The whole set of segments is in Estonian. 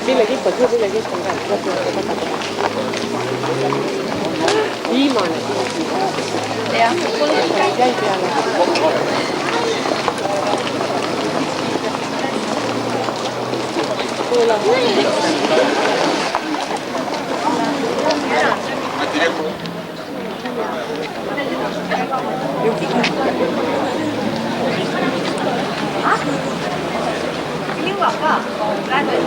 Ville Kipp on ka. Viimane. Jah. Jäi peale. Ini apa? Praegu ei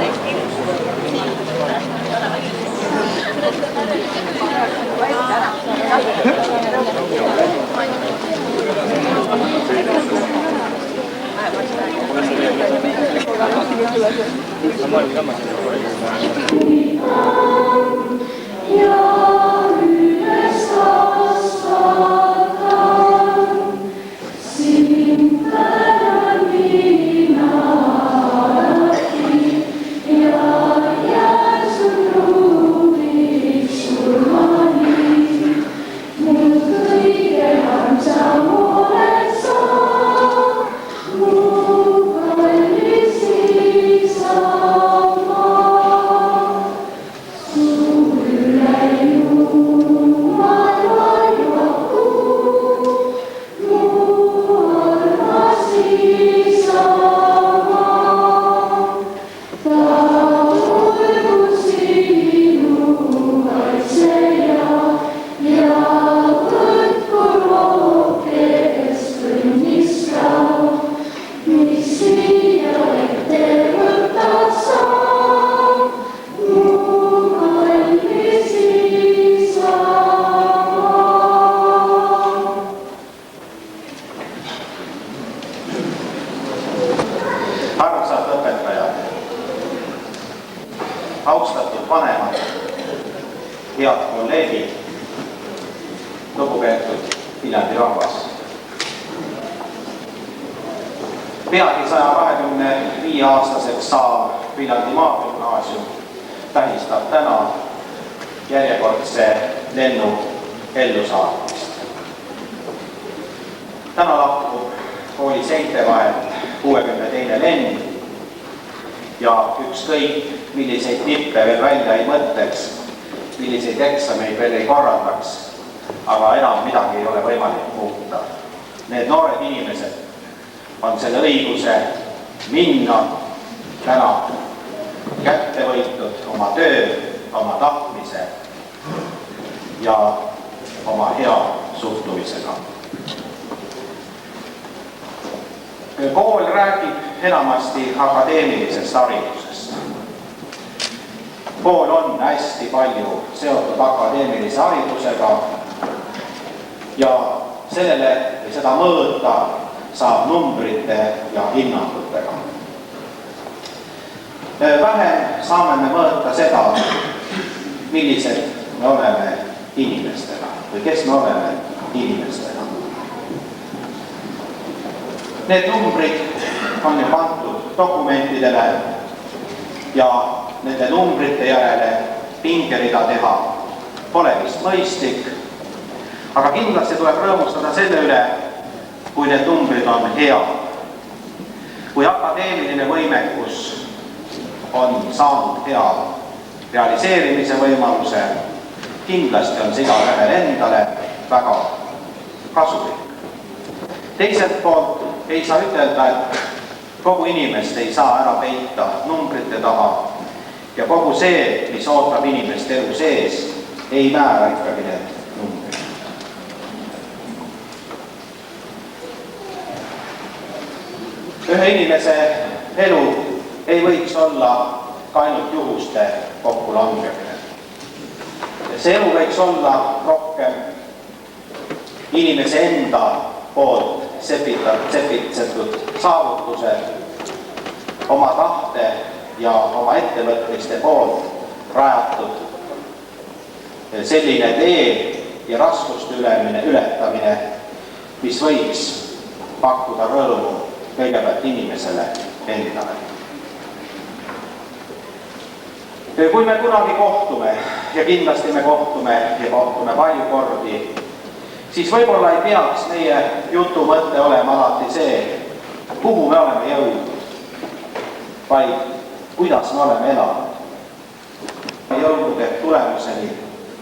austatud vanemad, head kolleegid, lugupeetud Viljandi rahvas. Peagi 125-aastaseks saav Viljandi Maagümnaasium tähistab täna järjekordse lennu ellusaatmist. Täna lahkub kooli seinte vahel 62. lend ja ükskõik milliseid nippe veel välja ei mõtleks, milliseid eksameid veel ei korraldaks, aga enam midagi ei ole võimalik muuta. Need noored inimesed on selle õiguse minna täna kätte võitud oma töö, oma tahtmise ja oma hea suhtumisega. Kool räägib enamasti akadeemilisest haridusest. Kool on hästi palju seotud akadeemilise haridusega ja seda mõõta saab numbrite ja hinnangutega. Vähem saame me mõõta seda, millised me oleme inimestena või kes me oleme inimestena. Need numbrid on ju pandud dokumentidele ja nende numbrite järele pingerida teha pole vist mõistlik, aga kindlasti tuleb rõõmustada selle üle, kui need numbrid on head. Kui akadeemiline võimekus on saanud hea realiseerimise võimaluse, kindlasti on see igale endale väga kasulik. Teiselt poolt ei saa ütelda, et kogu inimest ei saa ära peita numbrite taha ja kogu see, mis ootab inimest elu sees, ei määra ikkagi need numbrid. Ühe inimese elu ei võiks olla ka ainult juhuste kokkulangemine. See elu võiks olla rohkem inimese enda poolt sepitsetud saavutused, oma tahte ja oma ettevõtmiste poolt rajatud selline tee ja raskuste ületamine, mis võiks pakkuda rõõmu kõigepealt inimesele endale. Kui me kunagi kohtume ja kindlasti me kohtume palju kordi, siis võib-olla ei peaks meie jutu mõte olema alati see, kuhu me oleme jõudnud, vaid kuidas me oleme elanud. jõudnud ehk tulemuseni,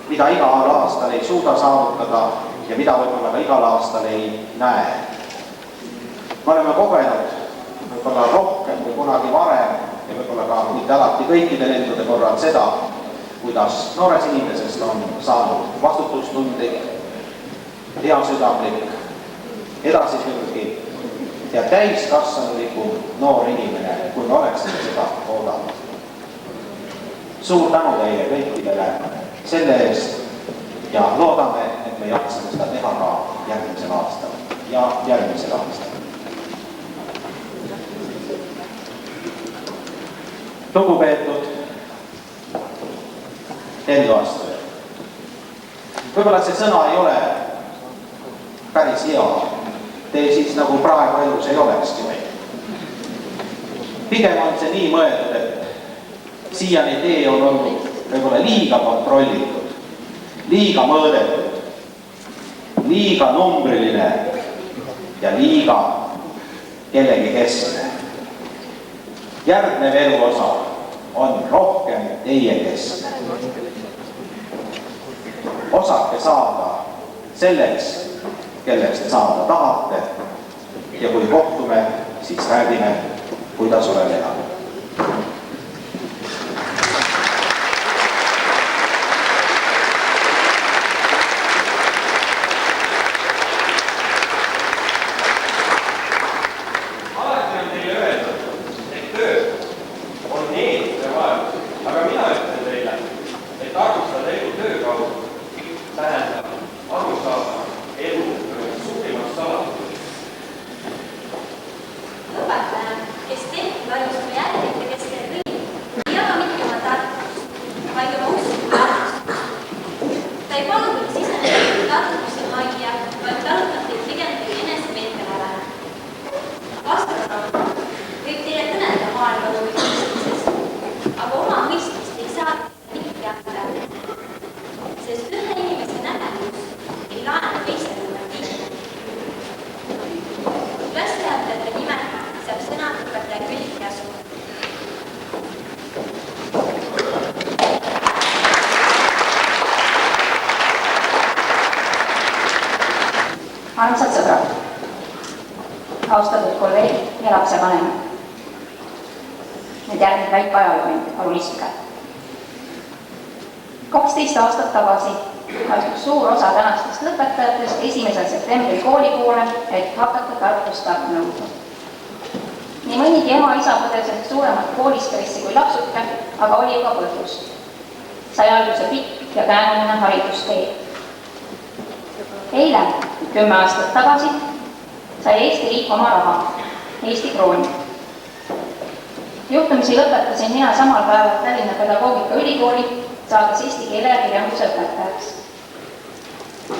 mida igal aastal ei suuda saavutada ja mida võib-olla ka igal aastal ei näe. Me oleme kogenud võib-olla rohkem kui kunagi varem ja võib-olla ka mitte alati kõikide lendude korral seda, kuidas noores inimesest on saanud vastutustundlik, heasüdamlik, edasipürgiv ja täiskasvanulikum noor inimene, kui me oleksime seda oodanud. Suur tänu teile kõikidele selle eest ja loodame, et me jaksame seda teha ka järgmisel aastal ja järgmisel aastal. Lugupeetud elluastujad. Võib-olla see sõna ei ole päris hea. Te siis nagu praegu elus ei olekski meil. Pigem on see nii mõeldud, et siiani tee on olnud võib-olla liiga kontrollitud, liiga mõõdetud, liiga numbriline ja liiga kellegi keskne. Järgnev eluosa on rohkem teie keskne. Osake saada selleks, kelleks te saada tahate ja kui kohtume, siis räägime, kuidas oleme elanud. Armsad sõbrad, austatud kolleegid ja lapsevanemad. Nüüd järgmine väike ajalooline, palun istuge. 12 aastat tagasi astus suur osa tänastest lõpetajatest 1. septembril koolikoole, et hakata Tartus Tartu nõudma. Nii mõnigi ema-isa põdes ehk suuremat koolistressi kui lapsuke, aga oli ka põhjus. Sai alguse pikk ja käänuline haridustee. Eile, 10 aastat tagasi, sai Eesti riik oma raha, Eesti krooni. Juhtumisi lõpetasin mina samal päeval Tallinna Pedagoogikaülikooli, saades eesti keele ja kirjanduse õpetajaks.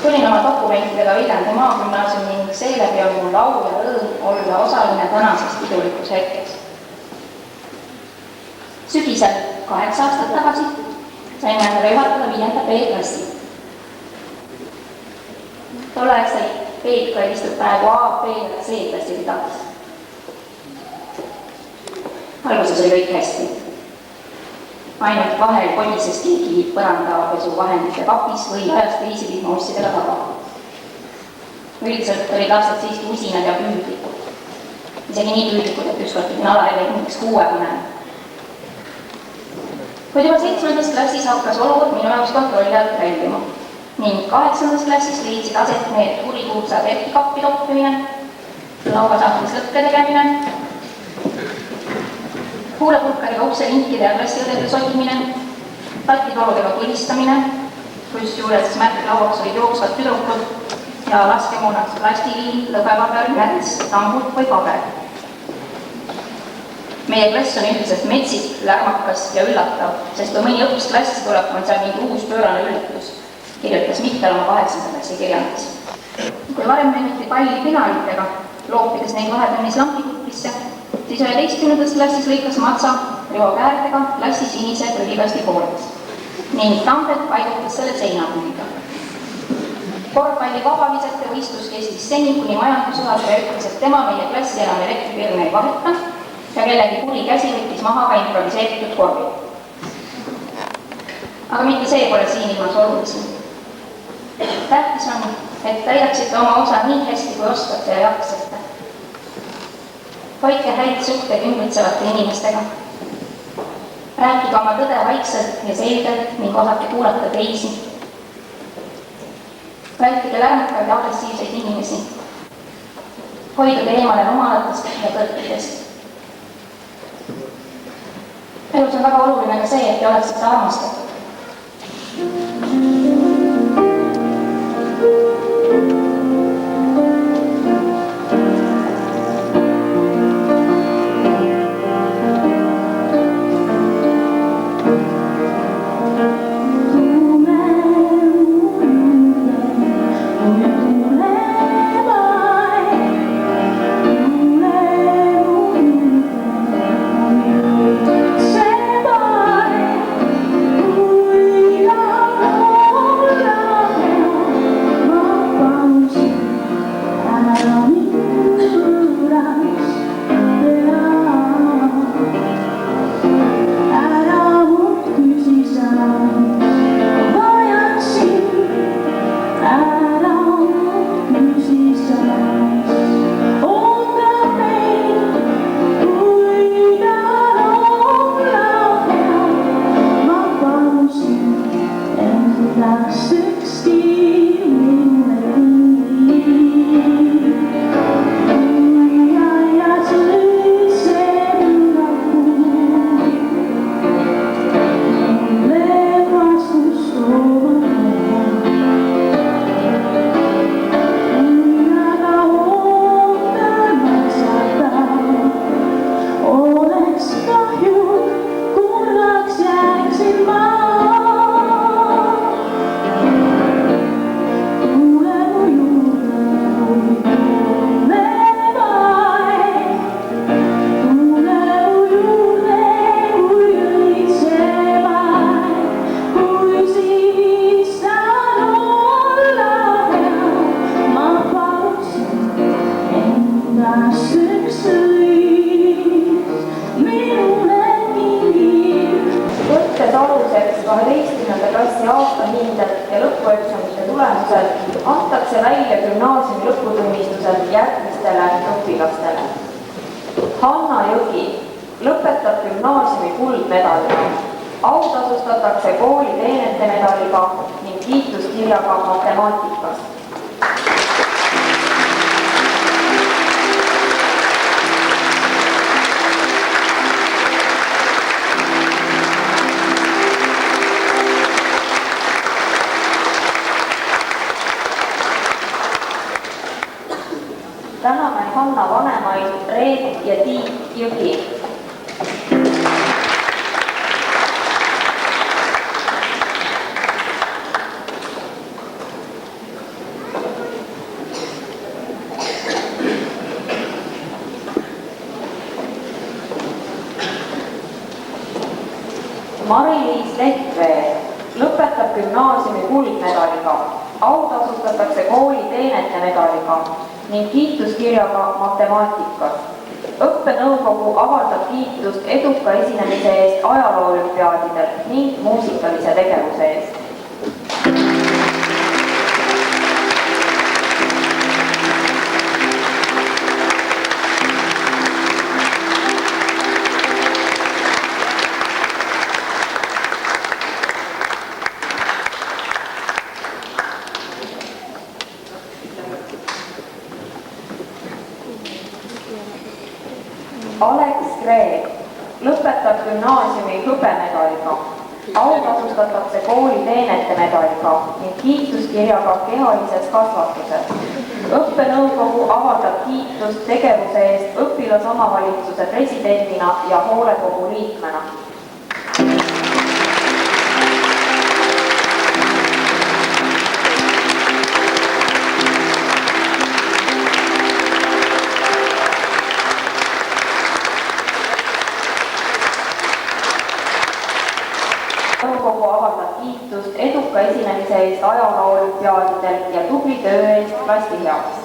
Tulin oma dokumentidega Viljandi Maagümnaasiumi ning seeläbi on mul au ja rõõm olla osaline tänases pidulikus hetkes. Sügisel 8 aastat tagasi sain endale juhatada 5. B-klassi. Tol ajal sai B-klass istub praegu A, B ja C klassi ridades. Alguses oli kõik hästi. Ainult vahel kodises keegi põrandapesuvahendite kapis või ajast riisivihma ussidega taga. Üldiselt olid lapsed siiski usinad ja püüdlikud. Isegi nii püüdlikud, et ükskord pidin alaeveid mingiks 6 põnema. Kuid juba 7. klassis hakkas olukord minu jaoks kontrolli alt väljuma. Ning 8. klassis leidsid aset need kurikuulsad kappi toppimine, lauasahtlis lõkke tegemine, huulepulkadega ukse linkide ja klassiõdede sotimine, tatitoludega tulistamine, kus juures märklauaks olid jooksvad tüdrukud ja laskemoonaks plastiliin, lõbepaber, märts, tambud või paber. Meie klass on üldiselt metsik, lärmakas ja üllatav, sest kui mõni õppis klassi tuleb, on seal mingi uus pöörane üllatus, kirjutas Mihkel oma 8. klassi kirjandis. Kui varem mängiti palli pinalitega, loopides neid vahetunnis lampikuppisse, siis 11. klassis lõikas Matsa Rivo Käärtega klassi sinise prügikasti pooleks ning Tambet paigutas selle seinapüüga. Korvpalli vabavisete võistlus kestis seni, kuni majandusjuhataja ütles, et tema meie klassi enam elektripirne ei vaheta ja kellegi kuri käsi võttis maha ka improviseeritud korvi. Aga mitte see pole siinilmas olulisem. Tähtis on, et täidaksite oma osa nii hästi, kui oskate ja jaksate. Hoidke häid suhteid ümbritsevate inimestega. Rääkige oma tõde vaikselt ja selgelt ning osake kuulata teisi. Vältige lärmakaid ja agressiivseid inimesi. Hoiduge eemale rumalatest ja tõrkidest. Elus on väga oluline ka see, et te oleksite armastatud. Antakse välja gümnaasiumi lõputunnistused järgmistele õpilastele. Hanna Jõgi lõpetab gümnaasiumi kuldmedaliga, autasustatakse kooli teenete medaliga ning kiituskirjaga matemaatikas. Täname Hanna vanemaid Reet ja Tiit Jõgi. Mari-Liis Lehtvee lõpetab gümnaasiumi kuldmedaliga, autasustatakse kooli teenete medaliga ning kiituskirjaga matemaatikas. Õppenõukogu avaldab kiitust eduka esinemise eest ajaloo-olümpiaadidel ning muusikalise tegevuse eest. Alex Kreek lõpetab gümnaasiumi hõbemedaliga, autasustatakse kooli teenete medaliga ning kiituskirjaga kehalises kasvatuses. Õppenõukogu avaldab kiitust tegevuse eest õpilasomavalitsuse presidendina ja hoolekogu liikmena. Nõukogu avaldab kiitust eduka esinemise eest ajaloo-olümpiaadidel ja tubli töö eest klassi heaks.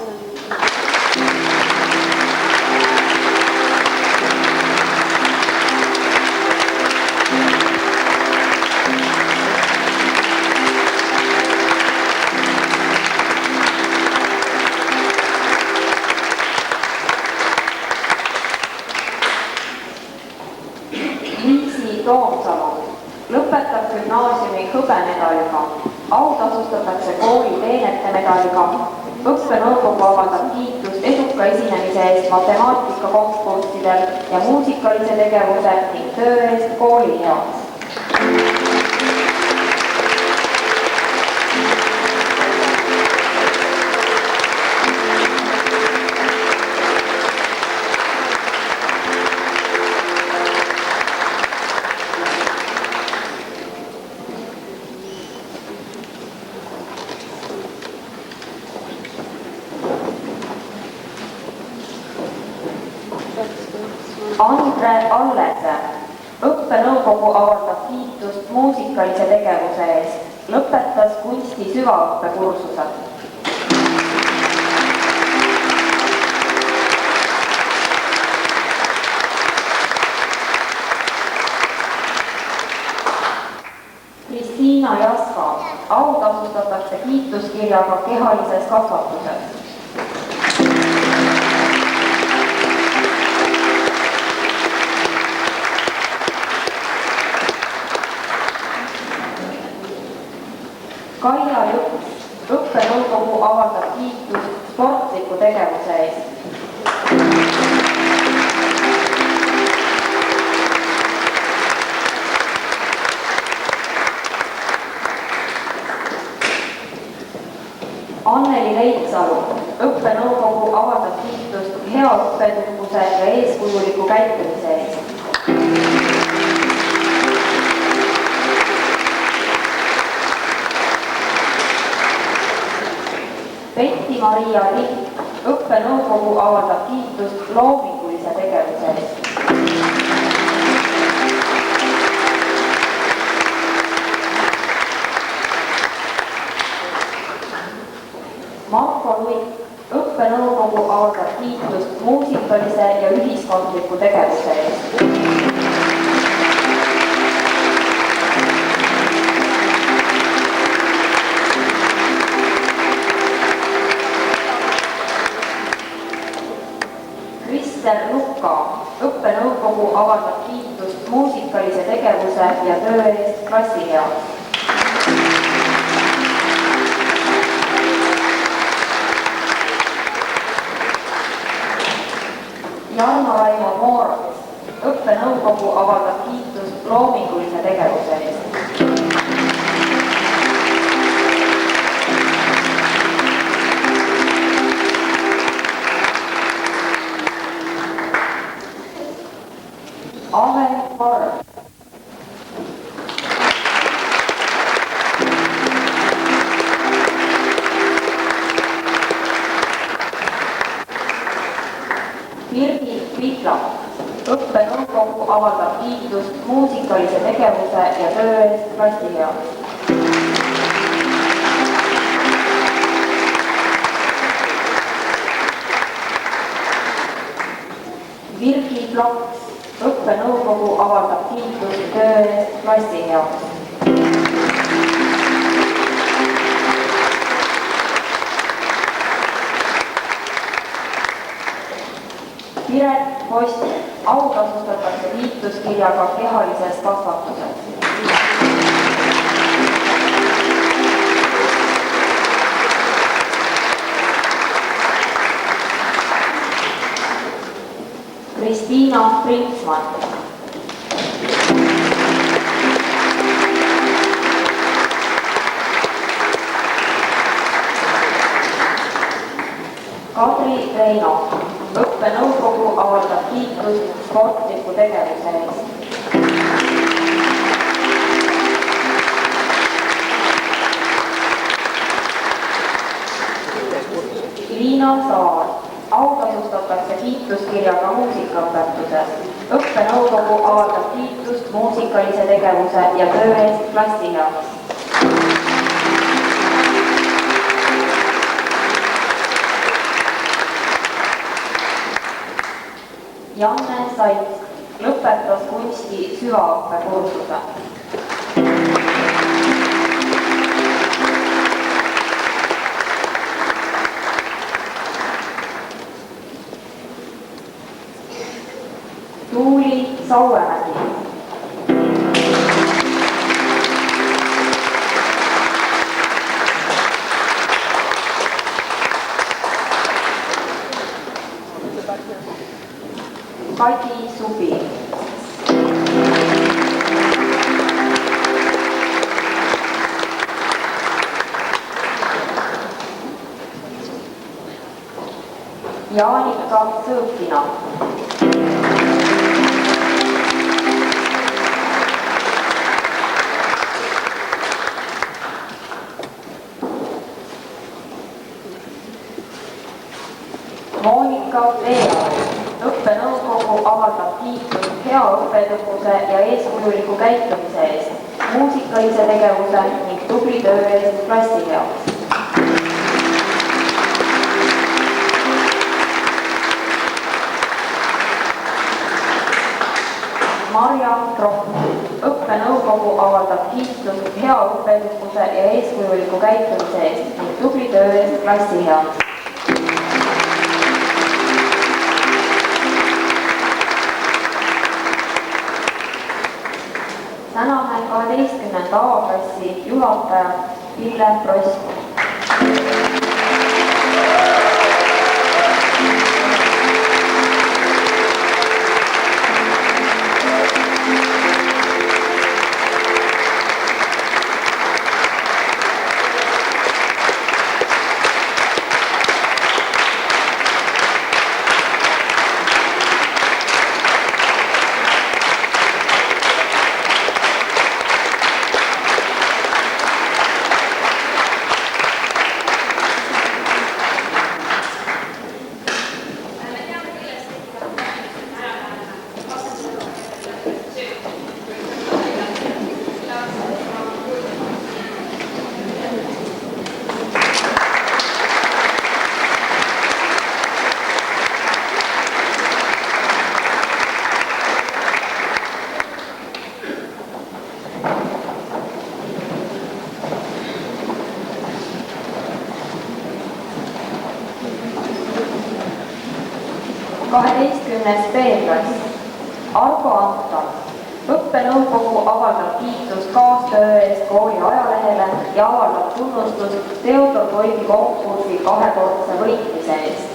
Toomsalu lõpetab gümnaasiumi hõbemedaliga, autasustatakse kooli teenete medaliga, õppenõukogu avaldab kiitust eduka esinemise eest matemaatikakonkurssidel ja muusikalise tegevuse ning töö eest kooli heaks. Andre Allese õppenõukogu avaldab kiitust muusikalise tegevuse eest, lõpetas kunsti süvaõppekursused. Kristiina Jaska autasustatakse kiituskirjaga kehalises kasvatuses. Kaia Juks õppenõukogu avaldab kiitust sportliku tegevuse eest. Anneli Leitsalu õppenõukogu avaldab kiitust hea õppetunnuse ja eeskujuliku käitumise eest. Petti-Maria Tikk õppenõukogu avaldab kiitust loomingulise tegevuse eest. Marko Luik õppenõukogu avaldab kiitust muusikalise ja ühiskondliku tegevuse eest. Lukka õppenõukogu avaldab kiitust muusikalise tegevuse ja töö eest klassi heaks. Jarno-Raimo Moorats õppenõukogu avaldab kiitust loomingulise tegevuse eest. Ave Parv Birgit Pihlak õppenõukogu avaldab kiitust muusikalise tegevuse ja töö eest klassi heaks. Birgit Laks õppenõukogu avaldab kiitust töö eest klassi heaks. Piret Post autasustatakse kiituskirjaga kehalises kasvatuses. Kristiina Printsmann Kadri Reino õppenõukogu avaldab kiitust sportliku tegevuse eest. Liina Saar autasustatakse kiituskirjaga muusikaõpetuses. Õppenõukogu avaldab kiitust muusikalise tegevuse ja töö eest klassi heaks. Janne Saits lõpetas kunsti süvaõppekursuse. Tuuli Sauemägi Monika Sõõkina. Monika Veear. Õppenõukogu avaldab kiitust hea õppeedukuse ja eeskujuliku käitumise eest, muusikalise tegevuse ning tubli töö eest klassi heaks. Marja Kropp. Õppenõukogu avaldab kiitust hea õppeedukuse ja eeskujuliku käitumise eest ning tubli töö eest klassi heaks. Täname 12. A-klassi juhataja Ville Prosk. B-klass. Argo Anton. Õppenõukogu avaldab kiitust kaastöö eest kooli ajalehele ja avaldab tunnustust Theodor Toivi konkursi 2-kordse võitmise eest.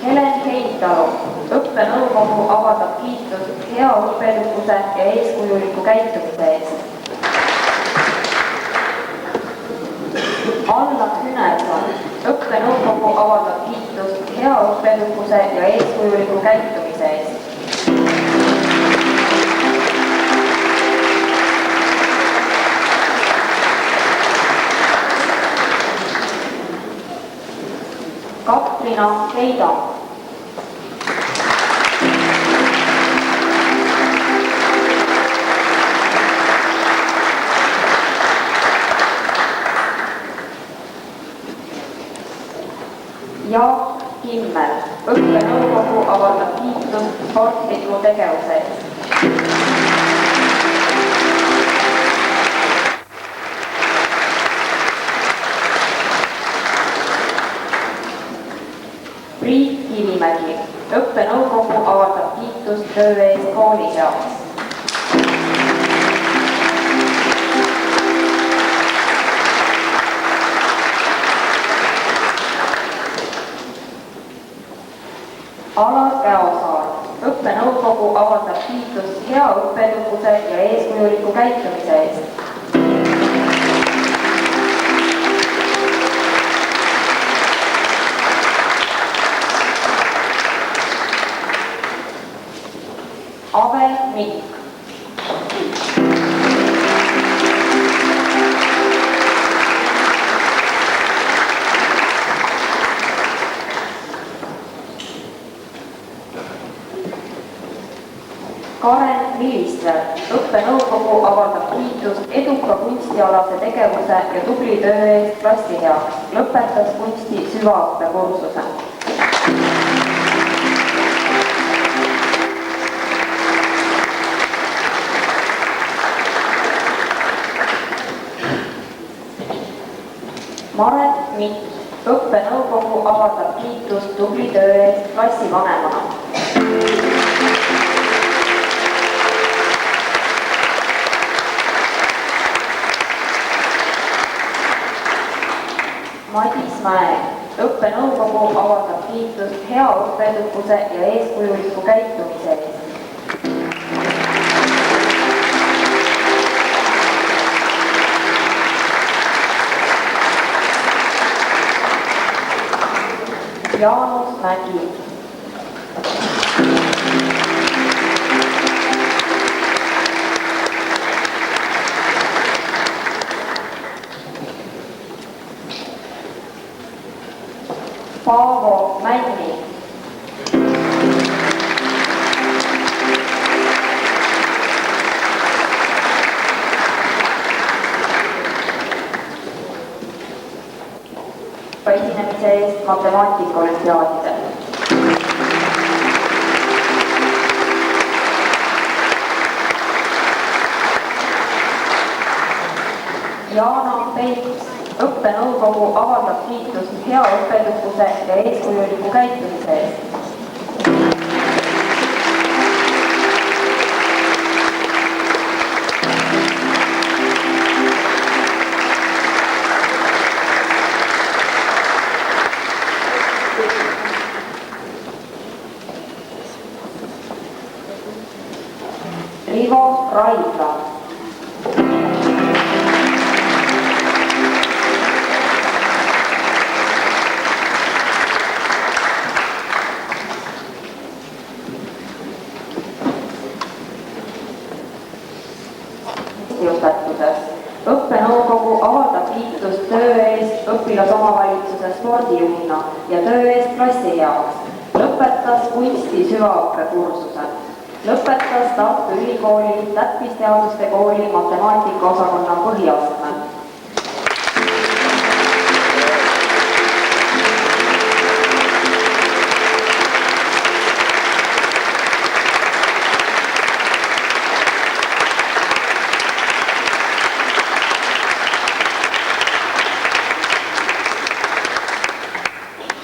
Helen Heintalu. Õppenõukogu avaldab kiitust hea õppeedukuse ja eeskujuliku käitumise eest. Allan Hünerson. Õppenõukogu avaldab kiitust hea õppeedukuse ja eeskujuliku käitumise eest. Katrina Heida. Jaak Kimmel. Õppenõukogu avaldab kiitust sportliku tegevuse eest. Priit Kivimägi. Õppenõukogu avaldab kiitust töö eest kooli heaks. Alar Käosaar. Õppenõukogu avaldab kiitust hea õppeedukuse ja eeskujuliku käitumise eest. Ave Mikk. Karen Vilistver. Õppenõukogu avaldab kiitust eduka kunstialase tegevuse ja tubli töö eest klassi heaks. Lõpetas kunsti süvaõppekursuse. Maret Mikk. Õppenõukogu avaldab kiitust tubli töö eest klassivanemana. Madis Mäe. Õppenõukogu avaldab kiitust hea õppeedukuse ja eeskujuliku käitumise eest. Jaanus Mägi. Paavo Männi. Esinemise eest matemaatika olümpiaadidel. Jaana Peits, õppenõukogu avaldab kiitust hea õppetõhuse ja eeskujuliku käitumise eest. Rivo Raidla. Õppenõukogu avaldab kiitust töö eest õpilasomavalitsuse spordijuhina ja töö eest klassi heaks. Lõpetas kunsti süvaõppekursuse. Lõpetas Tartu Ülikooli täppisteaduste kooli matemaatikaosakonna põhiastme.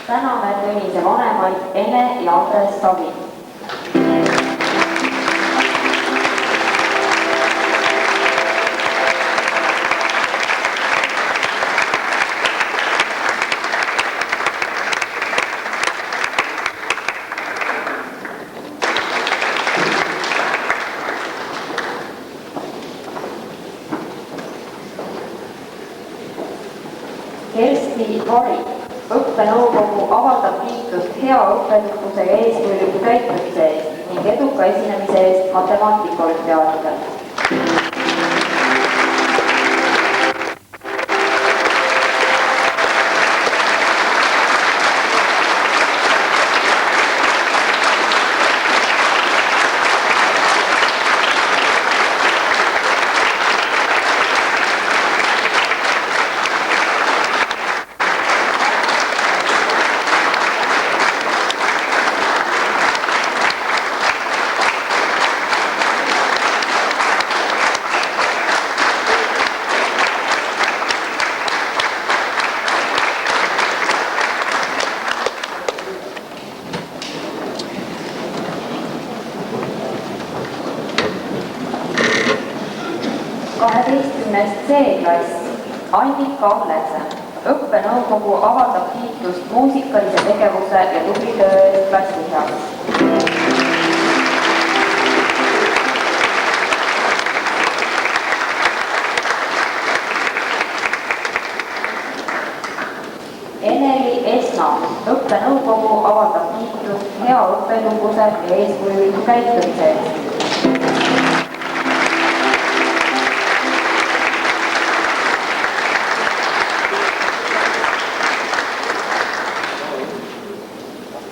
Täname Tõnise vanemaid Ene ja Andres Savi. Kersti Vari. Õppenõukogu avaldab kiitust hea õppetõhuse ja eeskujuliku käitumise eest ning eduka esinemise eest matemaatika olümpiaadidel. C-klass Annika Allese. Õppenõukogu avaldab kiitust muusikalise tegevuse ja tubli töö eest klassi heaks. Eneli Esna. Õppenõukogu avaldab kiitust hea õppetõhuse ja eeskujuliku käitumise eest.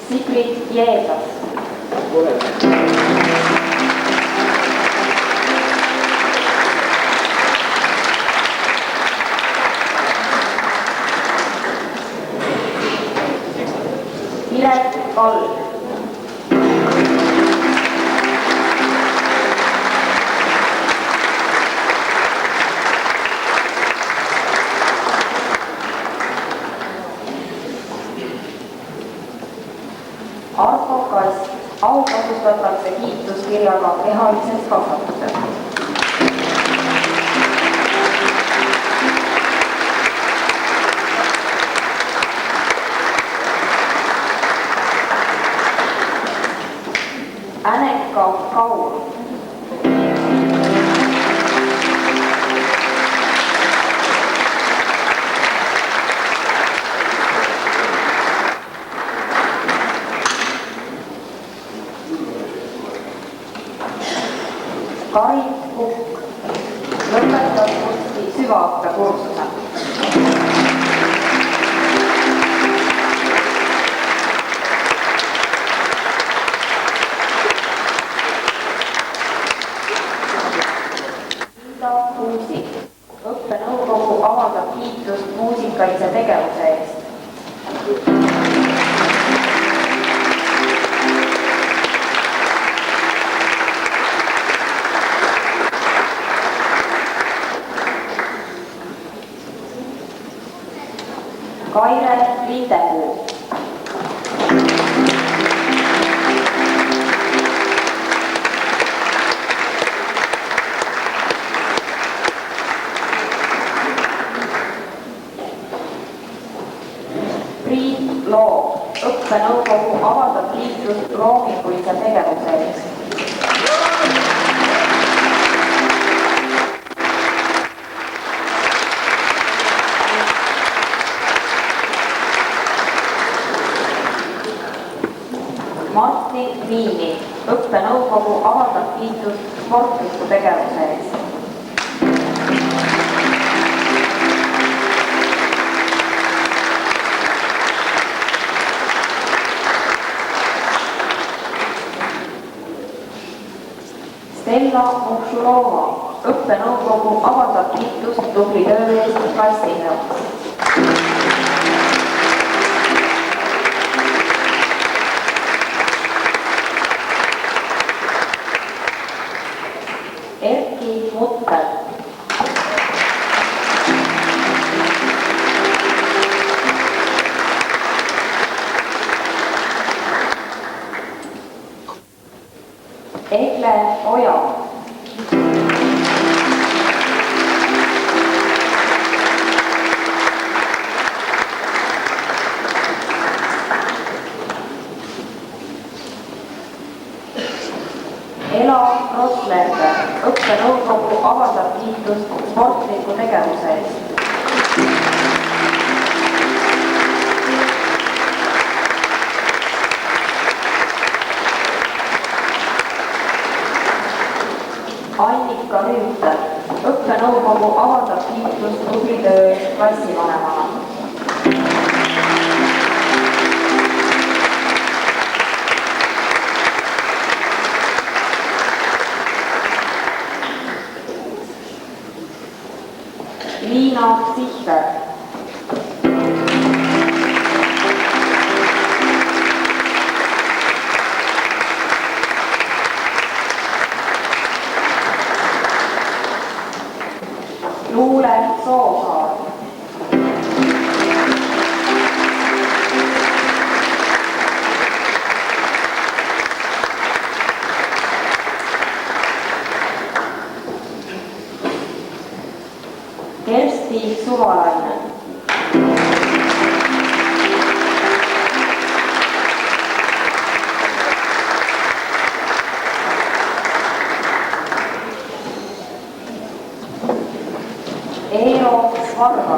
Sigrid Jeebas. Piret Kalm. Arvo Kast. Autasustatakse kiituskirjaga kehalises kasvatuses. Aneka Kaur. kiitust muusikalise tegevuse eest. Kaire Lindepuu. Priit Loo, õppenõukogu avaldab kiitust loomingulise tegevuse eest. Martin Miini, õppenõukogu avaldab kiitust sportliku tegevuse eest. Stella Mokšurova, õppenõukogu avaldab kiitust tubli töö eest klassiga. Erki Mutter. Egle Oja. Ela Roslerga, õppenõukogu avaldab kiitust sportliku tegevuse eest. Annika Rüütel, õppenõukogu avaldab kiitust tubli töö eest klassivanemana. Liina Sihver. Luule Soosaar. Kersti Suvalainen. Eero Varga.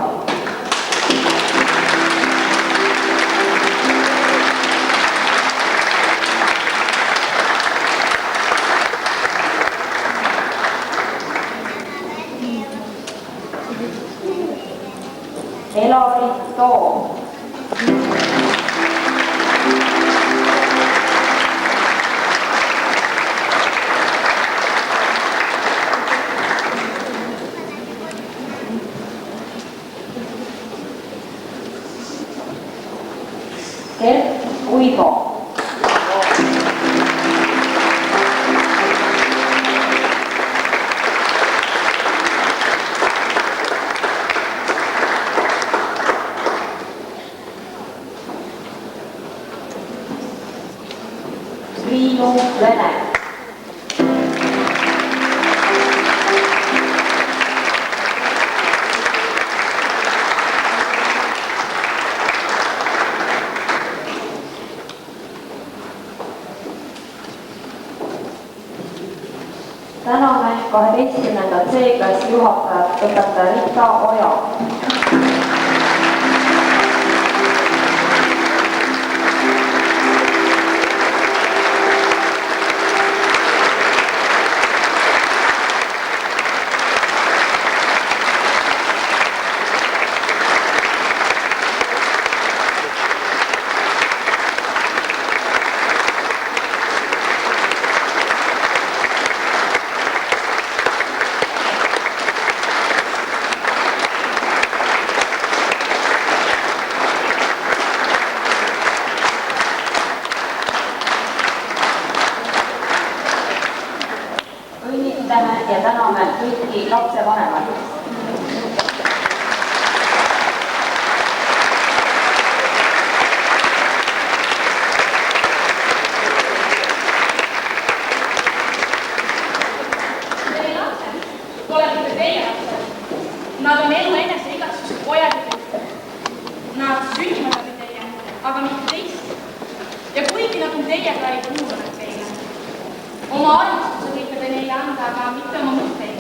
Elari Toom. Gert Uibo. Triinu Vene. Täname 12. C-klassi juhatajat, õpetaja Rita Oja. ka ei kuulanud teile. Oma armastuse võite te neile anda, aga mitte oma mõtteid.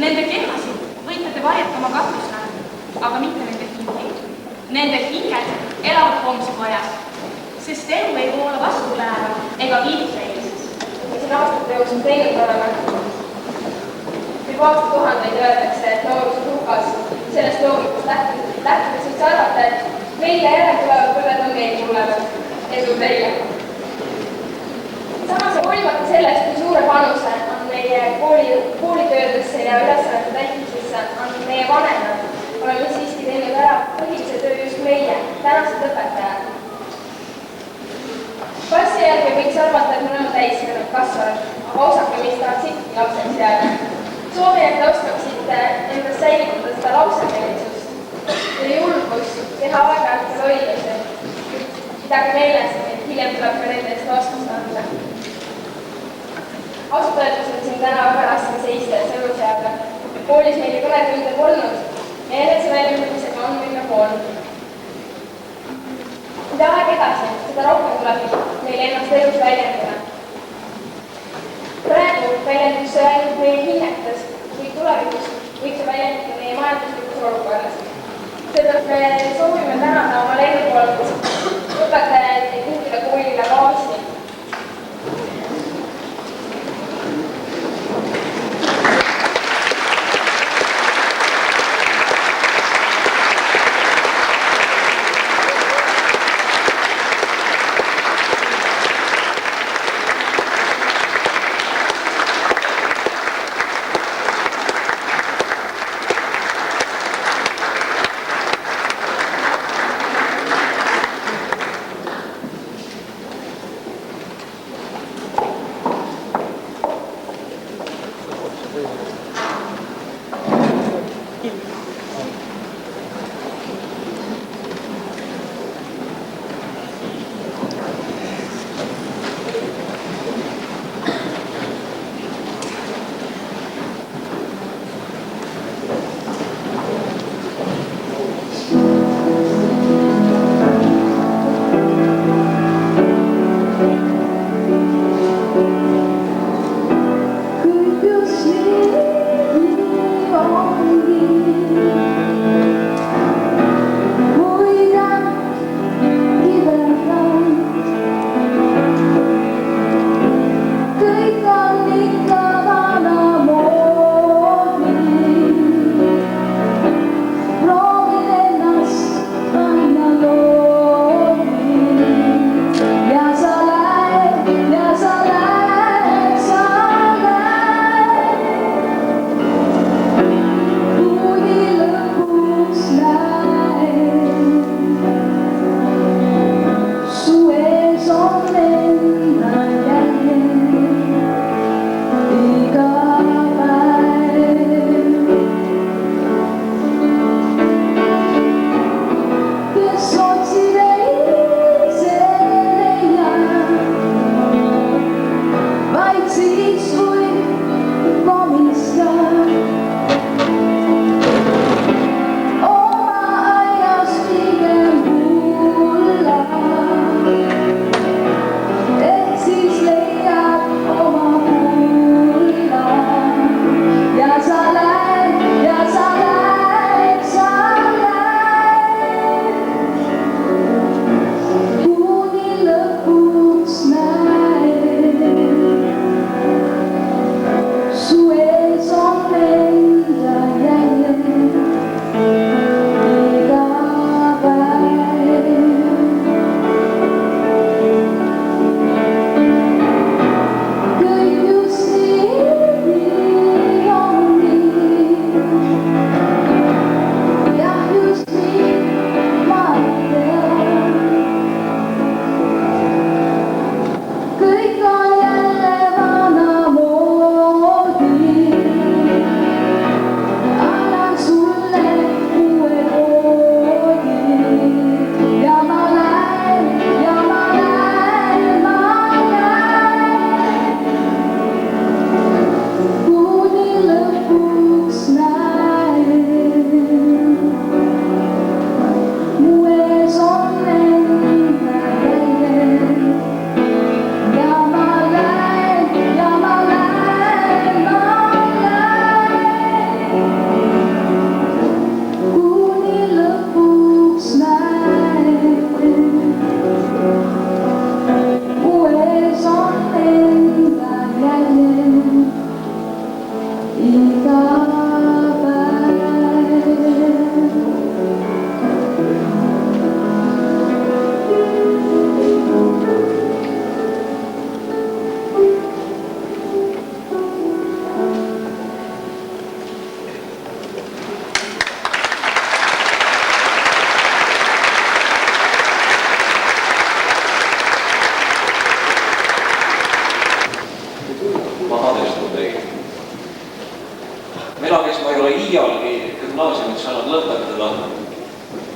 Nende kehasid võite te varjata oma katusele, aga mitte nende hingi. Nende hinged elavad homse majas, sest elu ei voola vastuläeva ega viibreises. Mis on aastate jooksul teinud oleme? Juba aastatuhandeid öeldakse, et noorus on hukas. Sellest loogikast lähtudes võiks arvata, et meile järel tulevad põlved on meid tulevad. Edu teile! Samas hoolimata sellest, kui suure panuse on meie koolitöödesse ja ülesannete täitmisesse on meie vanemad, oleme siiski teinud ära põhilise töö just meie, tänased õpetajad. Klassi järgi võiks arvata, et me oleme täiskasvanud kasvanud, aga osake meist tahaks ikkagi lapseks jääda. Soovin, et te oskaksite endas säilitada seda lapsemeelsust ja julgust teha aeg-ajalt loidusi. Pidage meeles, et hiljem tuleb ka nende eest vastust anda. Ausalt öeldes on siin täna väga raske seista ja sõnu seada. Koolis meil kõnetunde polnud ja eneseväljendamisega on meil nagu olnud. Mida aeg edasi, seda rohkem tuleb meil ennast elus väljendada. Praegu väljendus see ainult meie hinnetes, kuid tulevikus võiks see väljendada meie majanduslikus olukorras. Seepärast me soovime tänada oma lennu poolt õpetajaid ja kuulida koolile kaasi.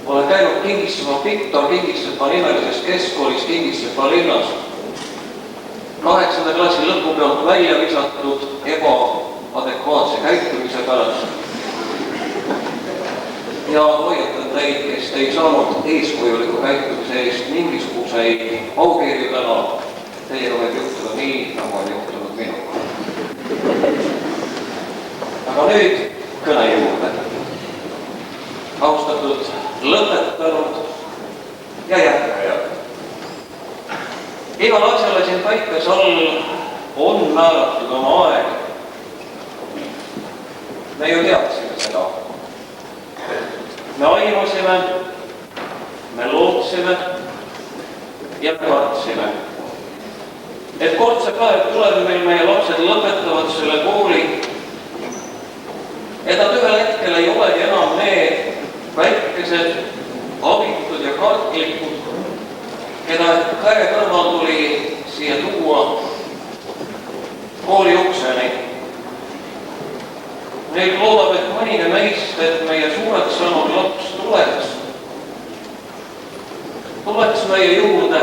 olen käinud Viktor Kingissepa nimelises keskkoolis Kingissepa linnas 8. klassi lõpupealt välja visatud ebaadekvaatse käitumise pärast. Ja hoiatan teid, kes te ei saanud eeskujuliku käitumise eest mingisuguseid aukirju täna, teiega võib juhtuda nii, nagu on juhtunud minuga. Aga nüüd kõne juurde. Austatud lõpetanud ja jätkajad. Igal asjale siin päikese all on määratud oma aeg. Me ju teadsime seda. Me aimasime, me lootsime ja me kartsime, et kord see päev tuleb, meil meie lapsed lõpetavad selle kooli, et nad ühel hetkel ei olegi enam need väikesed, abitud ja kartlikud, keda käe kõrval tuli siia tuua kooli ukseni. Nüüd loodab, et mõnigi meist, et meie suureks saanud laps tuleks meie juurde,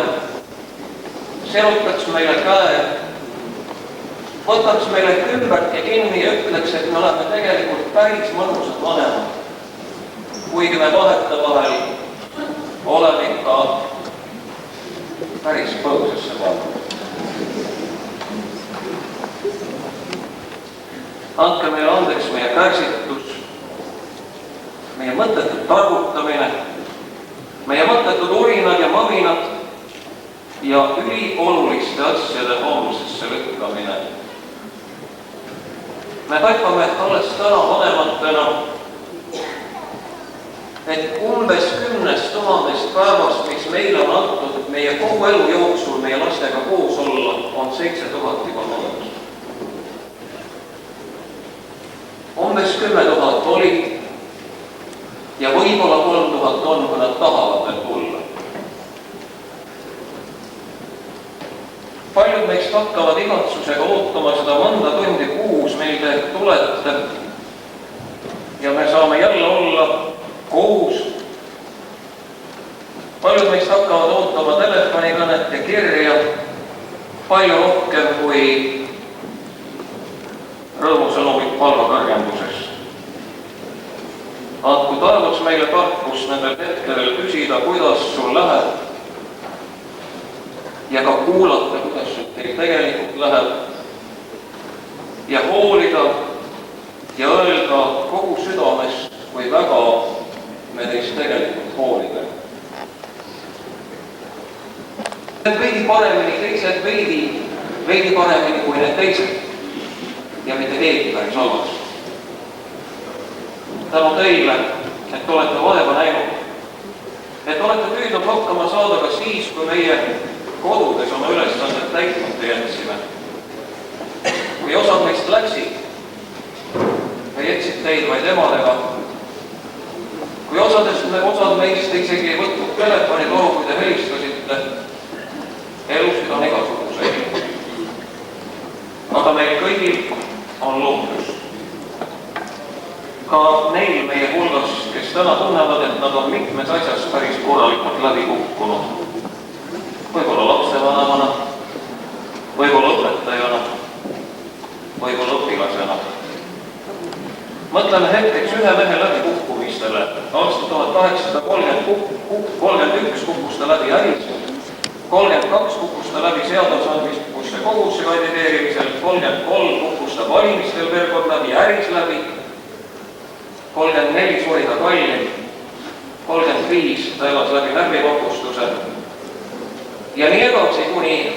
serutaks meile käe, võtaks meile kümbärki kinni ja ütleks, et me oleme tegelikult päris mõnusad vanemad, kuigi me vahetevahel oleme ikka päris põõsasse pannud. Andke meile andeks meie kärsitus, meie mõttetud targutamine, meie mõttetud urinad ja maminad ja ülioluliste asjade homsesse lükkamine. Me taipame alles täna vanematena, et umbes 10 000 päevast, mis meile on antud meie kogu elu jooksul meie lastega koos olla, on 7000 juba mõnus. Umbes 10 000 oli ja võib-olla 3000 on, kui nad tahavad veel tulla. Paljud meist hakkavad igatsusega ootama seda mõnda tundi kuus, mil te tulete ja me saame jälle olla koos. Paljud meist hakkavad ootama telefonikõnet ja kirja palju rohkem kui rõõmusõnumid palgakarjandusest. Andku taevas meile tarkust nendel hetkedel küsida, kuidas sul läheb ja ka kuulata, kuidas sul teil tegelikult läheb ja hoolida ja öelda kogu südamest, kui väga me teist tegelikult hoolime. Veidi paremini, teised veidi paremini kui need teised. Ja mitte keegi päris halvast. Tänu teile, et olete vaeva näinud, et olete püüdnud hakkama saada ka siis, kui meie kodudes oma ülesanded täitmata jätsime. Kui osad meist läksid ja jätsid teid vaid emadega, kui osad meist isegi ei võtnud telefoni too, kui te helistasite, elusid on igasuguseid. Aga meil kõigil on lootus. Ka neil meie hulgas, kes täna tunnevad, et nad on mitmes asjas päris korralikult läbi kukkunud. Võib-olla lapsevanemana, võib-olla õpetajana, võib-olla õpilasena. Mõtleme hetkeks ühe mehe läbi kukkumistele. Aasta 1831 kukkus ta läbi äris, 32 kukkus ta läbi seadusandmiste kogusse kandideerimisel, 33 kukkus ta valimistel veel kord läbi äris läbi, 34 suri ta kallim, 35 ta elas läbi närvivapustuse ja nii edasi kuni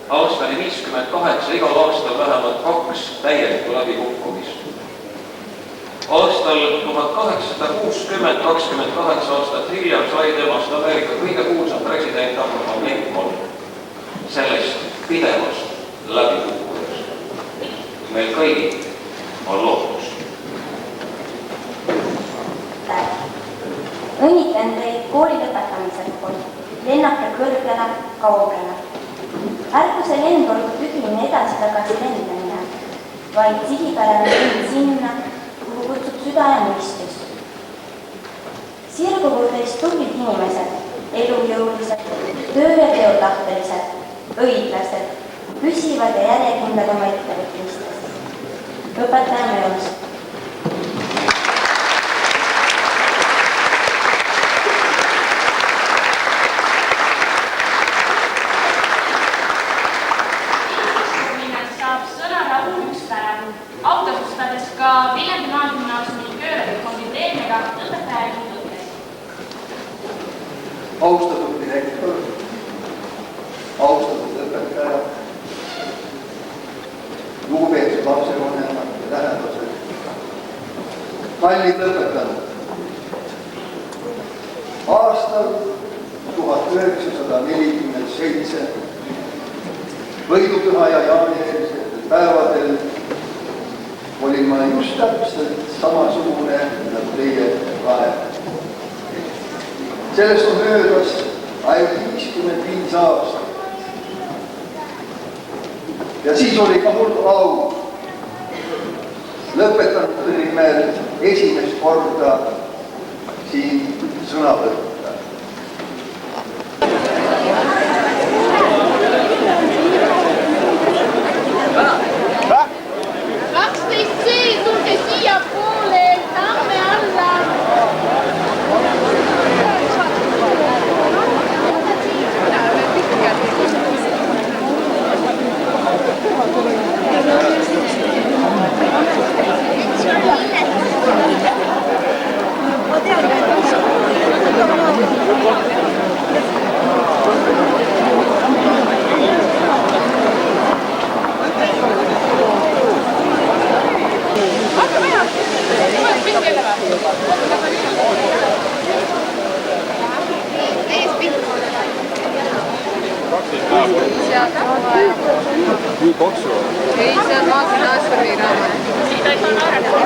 aastani 58 igal aastal vähemalt 2 täielikku läbikukkumist. Aastal 1860, 28 aastat hiljem sai temast Ameerika kõige kuulsam president Abraham Lincoln sellest pidevast läbikukkumisest. Meil kõigil on lootus. Õnnitlen teid kooli lõpetamisel puhul. Lennake kõrgele, kaugele. Ärgu see lend olgu tühine edasi-tagasi lendamine, vaid sihipärane lend sinna, kuhu kutsub süda ja mõistus. sirguvudes tublid inimesed, elujõulised, töö- ja teotahtelised, õiglased, püsivad ja järjekindlad oma ettevõtmistes. Õpetajame Joonsk. Autosustades ka Viljandi Maagümnaasiumi Köölefondi teemiga õpetaja liidutes. Austatud direktor, austatud õpetaja, lugupeetud lapsevanemad ja lähedased, kallid lõpetanud. Aastal 1947 võidupüha ja jaanieelsetel päevadel olin ma just täpselt samasugune nagu teie kahe. Sellest on möödas ainult 55 aastat. Ja siis oli ka mul au lõpetanute nimel esimest korda siin sõna võtta. Nii koksu? Ei, see on Maagümnaasiumi raamat. Siit ei saa naerata.